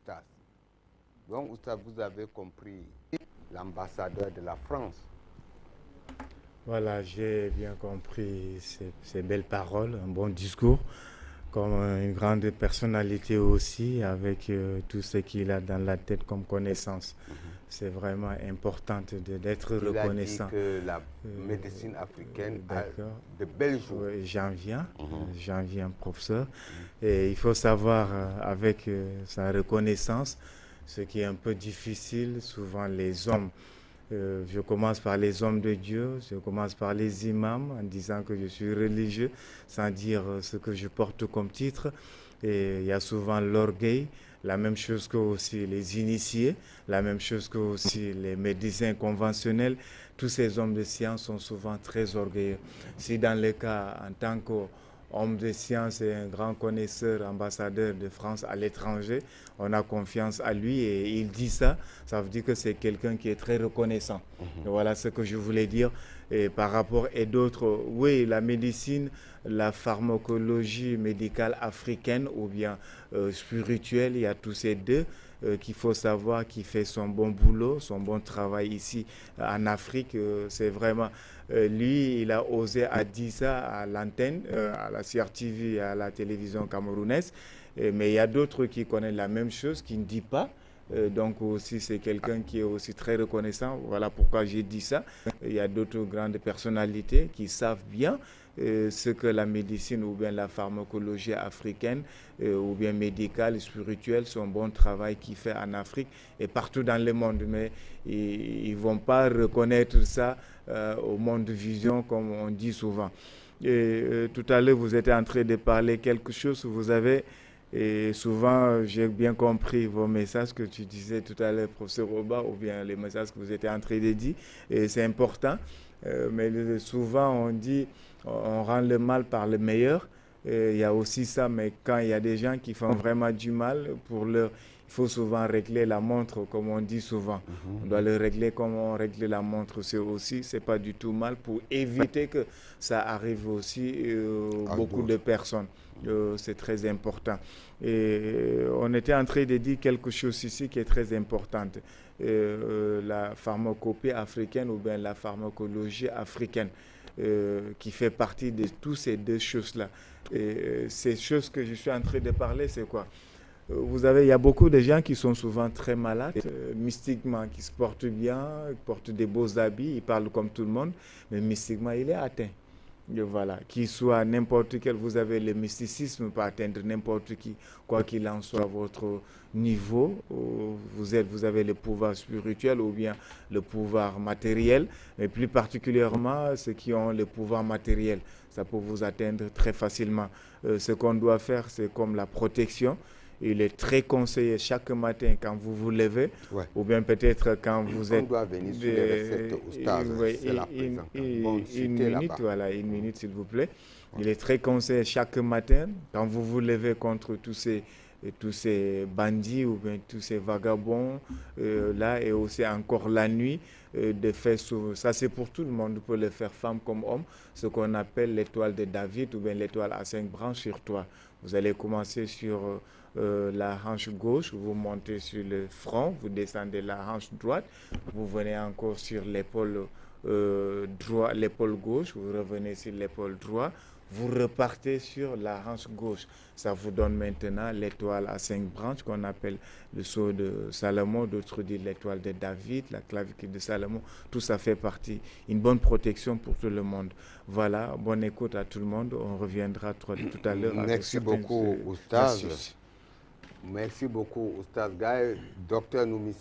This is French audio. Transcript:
Oustaz. Donc, Oustaz, vous avez compris l'ambassadeur de la France. Voilà, j'ai bien compris ces belles paroles, un bon discours, comme une grande personnalité aussi, avec tout ce qu'il a dans la tête comme connaissance. C'est vraiment important d'être Il a dit reconnaissant. que la médecine africaine a D'accord. de belles jours. Oui, j'en viens, professeur. Et il faut savoir, avec sa reconnaissance, ce qui est un peu difficile, souvent les hommes. Je commence par les hommes de Dieu, je commence par les imams en disant que je suis religieux, sans dire ce que je porte comme titre. Et il y a souvent l'orgueil, la même chose que aussi les initiés, la même chose que aussi les médecins conventionnels. Tous ces hommes de science sont souvent très orgueilleux. Si dans le cas, en tant qu'homme de science et un grand connaisseur, ambassadeur de France à l'étranger, on a confiance à lui et il dit ça, ça veut dire que c'est quelqu'un qui est très reconnaissant. Voilà ce que je voulais dire. Et par rapport à d'autres, oui, la médecine, la pharmacologie médicale africaine ou bien spirituelle, il y a tous ces deux qu'il faut savoir qui fait son bon boulot, son bon travail ici en Afrique. C'est vraiment, lui, il a osé à dire ça à l'antenne, à la CRTV, à la télévision camerounaise. Mais il y a d'autres qui connaissent la même chose, qui ne disent pas. Donc aussi c'est quelqu'un qui est aussi très reconnaissant. Voilà pourquoi j'ai dit ça. Il y a d'autres grandes personnalités qui savent bien ce que la médecine ou bien la pharmacologie africaine ou bien médicale, spirituelle, son bon travail qu'il fait en Afrique et partout dans le monde. Mais ils ne vont pas reconnaître ça au monde de vision comme on dit souvent. Et tout à l'heure, vous étiez en train de parler quelque chose, vous avez et souvent, j'ai bien compris vos messages que tu disais tout à l'heure, professeur Oba, ou bien les messages que vous étiez en train de dire. Et c'est important. Mais souvent, on dit, on rend le mal par le meilleur. Il y a aussi ça, mais quand il y a des gens qui font vraiment du mal, il faut souvent régler la montre, comme on dit souvent. On doit le régler comme on règle la montre. C'est pas du tout mal pour éviter que ça arrive aussi beaucoup de personnes. C'est très important. Et on était en train de dire quelque chose ici qui est très important. La pharmacopée africaine ou bien la pharmacologie africaine qui fait partie de toutes ces deux choses-là. Et ces choses que je suis en train de parler, c'est quoi? Il y a beaucoup de gens qui sont souvent très malades, mystiquement, qui se portent bien, portent des beaux habits, ils parlent comme tout le monde, mais mystiquement, il est atteint. Et voilà, qu'il soit n'importe quel, vous avez le mysticisme pour atteindre n'importe qui, quoi qu'il en soit, votre niveau, vous avez le pouvoir spirituel ou bien le pouvoir matériel, mais plus particulièrement ceux qui ont le pouvoir matériel, ça peut vous atteindre très facilement. Ce qu'on doit faire, c'est comme la protection. Il est très conseillé chaque matin quand vous vous levez, ou bien peut-être quand vous On êtes... doit venir sur les recettes, Oustaz, c'est la présente. Bon, une minute, voilà, une minute s'il vous plaît. Il est très conseillé chaque matin, quand vous vous levez contre tous ces bandits ou bien tous ces vagabonds, là, et aussi encore la nuit, de faire ça c'est pour tout le monde, pour le faire femme comme homme, ce qu'on appelle l'étoile de David ou bien l'étoile à 5 branches sur toi. Vous allez commencer sur la hanche gauche, vous montez sur le front, vous descendez la hanche droite, vous venez encore sur l'épaule l'épaule gauche, vous revenez sur l'épaule droite, vous repartez sur la hanche gauche. Ça vous donne maintenant l'étoile à 5 branches qu'on appelle le sceau de Salomon, d'autres disent l'étoile de David, la clavicule de Salomon. Tout ça fait partie, une bonne protection pour tout le monde. Voilà, bonne écoute à tout le monde. On reviendra tout à l'heure avec Merci beaucoup, Oustaz. Merci. Merci beaucoup, Oustaz Gaye, docteur Noumissi.